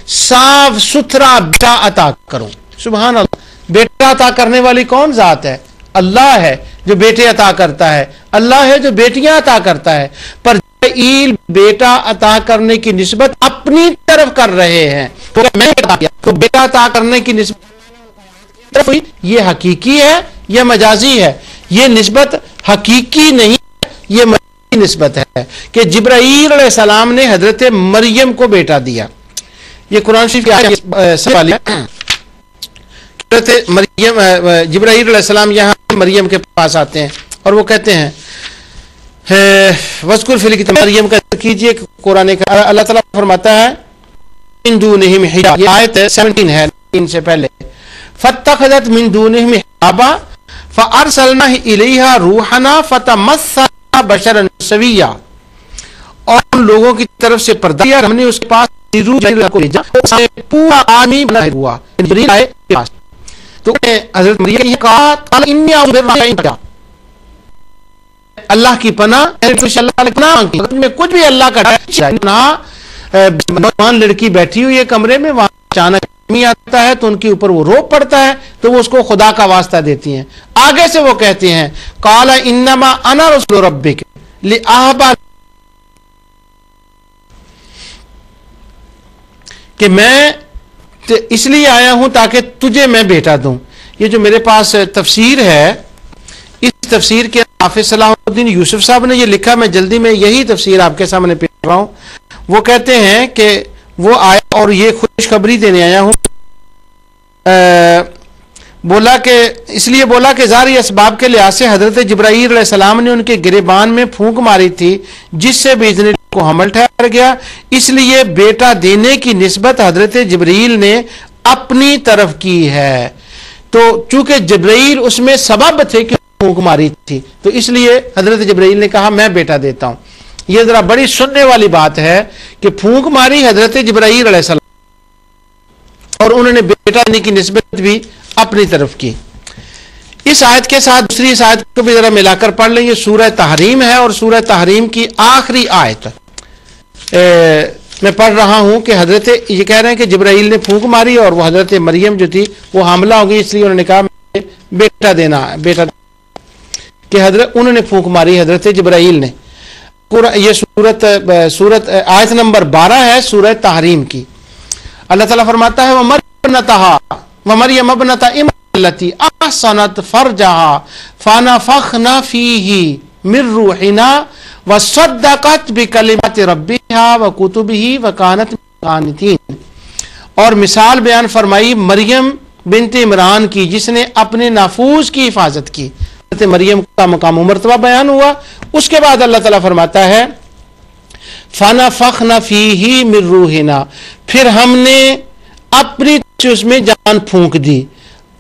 साफ सुथरा बेटा अता करूं। सुभान अल्लाह, बेटा अता करने वाली कौन जात है? अल्लाह है जो बेटे अता करता है, अल्लाह है जो बेटियां अता करता है। पर जिब्राइल बेटा अता करने की निस्बत अपनी तरफ कर रहे हैं, तो बेटा अता करने की निस्बत ये हकीकी है या मजाजी है? ये निस्बत हकीकी नहीं है, ये मजाजी निस्बत है कि जिब्राइल अलैहिस्सलाम ने हजरत मरियम को बेटा दिया। ये कुरान शरीफ की आयत है। मरियम, जिब्राइल अलैहिस्सलाम यहाँ मरियम के पास आते हैं और वो कहते हैं वज़कुर फिल किताब, मरियम का कीजिए कुरान का। अल्लाह ताला फरमाता है मिन दूनिहिम हिजाब, ये आयत 17 है इनसे पहले। फत्तखज़त मिन दूनिहिम हिजाबा फअरसलना इलैहा रूहना फतमस्सला बशरन सविय्या, और उन लोगों की तरफ से पर्दा किया, हमने उसके पास रूह को भेजा, पूरा आदमी बना हुआ जिब्रील आए के पास। तो हजरत मरियम ने कहा अल्लाह की पनाह, में कुछ भी अल्लाह का नौजवान लड़की बैठी हुई है कमरे में, वहां अचानक आता है तो उनके ऊपर वो रोब पड़ता है, तो वो उसको खुदा का वास्ता देती हैं। आगे से वो कहते हैं काला इन्नमा अना रसूल रब्बिक लिअहबा, कि मैं इसलिए आया हूं ताकि तुझे मैं बेटा दूं। ये जो मेरे पास तफसीर है, इस तफसीर के हाफिज सलाहुद्दीन यूसुफ साहब ने ये लिखा, मैं जल्दी में यही तफसीर आपके सामने पेश कर रहा हूं। वो कहते हैं कि वो आया और ये खुशखबरी देने आया हूं, बोला कि इसलिए बोला कि ज़ाहिरी असबाब के लिहाज से हजरत जिब्राईल अलैहिस्सलाम ने उनके गिरेबान में फूंक मारी थी, जिससे बिइज़्निल्लाह को हमल ठहर गया, इसलिए बेटा देने की निस्बत हजरत जिब्रील ने अपनी तरफ की है। तो चूंकि जिब्रील उसमें सबब थे कि फूंक मारी थी, तो इसलिए हजरत जिब्रील ने कहा मैं बेटा देता हूं। यह जरा बड़ी सुनने वाली बात है कि फूंक मारी हजरत जिब्राईल अलैहिस्सलाम और उन्होंने बेटा देने की निस्बत भी अपनी तरफ की। इस आयत के साथ दूसरी इस आयत को भी जरा मिलाकर पढ़ लेंगे। सूरह तहरीम है और सूरह तहरीम की आखिरी आयत मैं पढ़ रहा हूं कि हजरत ये कह रहे हैं कि जिब्राईल ने फूंक मारी और वो हजरत मरियम जो थी वो हामला हो गई, इसलिए उन्होंने कहा बेटा देना है, बेटा कि हजरत उन्होंने फूंक मारी हजरत जिब्राईल ने। ये सूरत आयत नंबर 12 है सूरह तहरीम की। अल्लाह ताला फरमाता है वमरियम इब्नता इमरती अहसनत फरजहा फनफखना फीही मिर रूहिना वसद्दक़त बिकलिमाति रब्बिहा व कुतुबिही व कानत कानितीन। और मिसाल बयान फरमाई मरियम बिनते इमरान की, जिसने अपने नाफूज की हिफाजत की। मरियम का मकाम मर्तबा बयान हुआ। उसके बाद अल्लाह ताला फरमाता है फनफखना फीही मिर रूहिना, फिर हमने अपनी उसमें जान फूंक दी।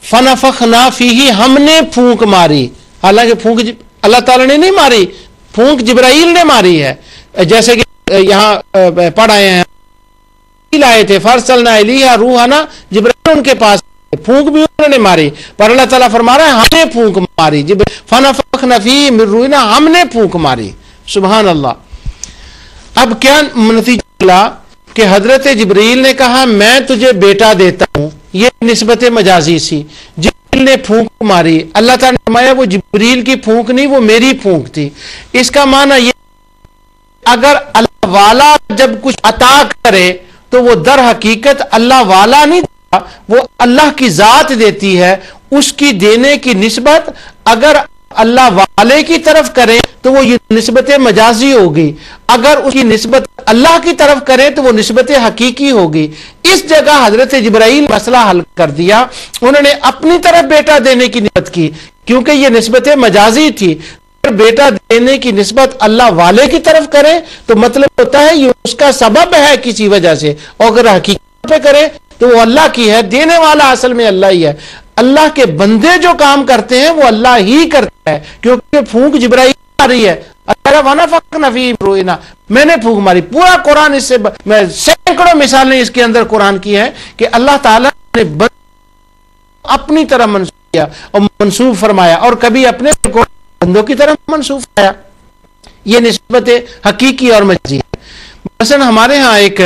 फनफखना फीही, हमने फूंक मारी, हालांकि फूंक अल्लाह ताला ने नहीं मारी, फूंक जिब्राईल ने मारी है। जैसे कि यहाँ पढ़ आए हैं आए थे फरसलना इलैहा रूहना, जिब्राईल उनके पास फूंक भी उन्होंने मारी, पर अल्लाह ताला फरमा रहा है हमने फूंक मारी। फनफखना फीही मिर रूहिना, हमने फूंक मारी। सुभान अल्लाह। अब क्या नतीजा निकला कि हजरत जिब्रील ने कहा मैं तुझे बेटा देता हूं, ये निस्बत मजाजी सी। जिब्रील ने फूंक मारी, अल्लाह ताला ने फरमाया वो जिब्रील की फूंक नहीं, वो मेरी फूंक थी। इसका माना ये अगर अल्लाह वाला जब कुछ अता करे तो वो दर हकीकत अल्लाह वाला नहीं, वो अल्लाह की जात देती है। उसकी देने की निस्बत अगर अल्लाह वाले की तरफ करें तो वो ये निस्बत मजाजी होगी, अगर उसकी निस्बत अल्लाह की तरफ करें तो वो निस्बत हकीकी होगी। इस जगह हजरत जिब्राईल मसला हल कर दिया, उन्होंने अपनी तरफ बेटा देने की निस्बत की, क्योंकि ये निस्बत मजाजी थी। अगर बेटा देने की निस्बत अल्लाह वाले की तरफ करें तो मतलब होता है ये उसका सबब है किसी वजह से, और अगर हकीकत पे करें तो वो अल्लाह की है। देने वाला असल में अल्लाह ही है। अल्लाह के बंदे जो काम करते हैं वो अल्लाह ही करता है, क्योंकि फूंक जिब्राईल आ रही है। मैंने फूंक मारी। पूरा कुरान इससे सैकड़ों मिसालें इसके अंदर कुरान की है कि अल्लाह ताला ने अपनी तरफ मंसूब किया और मंसूब फरमाया, और कभी अपने बंदों की तरफ मंसूब फरमाया। ये निस्बत हकीकी और मजाजी है। मसलन हमारे यहाँ एक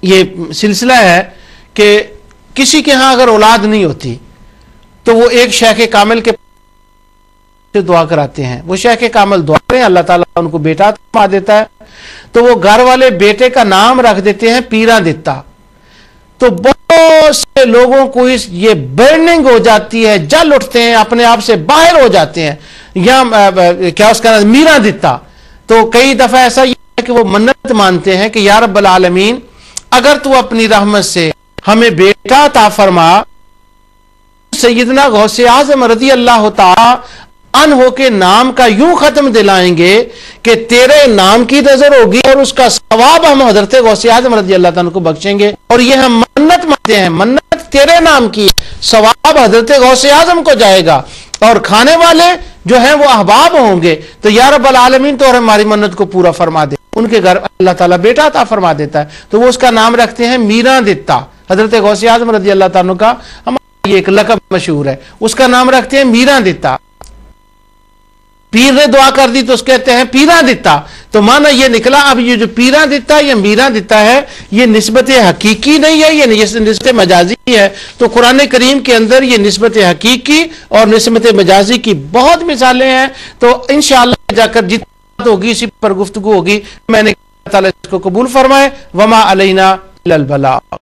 یہ سلسلہ ہے کہ کسی کے ہاں اگر اولاد نہیں ہوتی تو وہ ایک شیخ کامل کے سے دعا کراتے ہیں، وہ شیخ کامل دعا کریں، اللہ تعالیٰ ان کو بیٹا فرما دیتا ہے، تو وہ گھر والے بیٹے کا نام رکھ دیتے ہیں پیرا دتا۔ تو بہت سے لوگوں کو یہ برننگ ہو جاتی ہے، جل اٹھتے ہیں، اپنے آپ سے باہر ہو جاتے ہیں، یا کیا اس کا نام میرا دتا۔ تو کئی دفعہ ایسا یہ ہے کہ وہ منت مانتے ہیں کہ یا رب العالمین اگر تو اپنی رحمت سے ہمیں بیٹا عطا فرما، سیدنا غوث اعظم رضی اللہ تعالی عنہ کے نام کا یوں ختم دلائیں گے کہ تیرے نام کی نظر ہوگی اور اس کا ثواب ہم حضرت غوث اعظم رضی اللہ تعالیٰ کو بخشیں گے، اور یہ ہم منت مانتے ہیں، منت تیرے نام کی، ثواب حضرت غوث اعظم کو جائے گا، اور کھانے والے جو ہیں وہ احباب ہوں گے، تو یا رب العالمین تو ہماری منت کو پورا فرما دے۔ ان کے گھر اللہ تعالیٰ بیٹا عطا فرما دیتا ہے، تو وہ اس کا نام رکھتے ہیں میرا دتا۔ حضرت غوث اعظم رضی اللہ تعالیٰ کا ہمارا یہ ایک لقب مشہور ہے، اس کا نام رکھتے ہیں میرا دتا۔ پیر نے دعا کر دی تو اس کہتے ہیں پیرا دتا، تو معنی یہ نکلا اب یہ جو پیرا دتا یا میرا دتا ہے یہ نسبت حقیقی نہیں ہے، یہ نسبت مجازی ہے۔ تو قرآن کریم کے اندر یہ نسبت حقیقی اور نسبت مجازی کی بہت مثالیں ہیں، تو انشاءاللہ جا کر جتنا ہوگی اسی پر گفتگو ہوگی۔ میں نے اللہ تعالیٰ اس کو قبول فرمائے، وما علینا الا البلاغ۔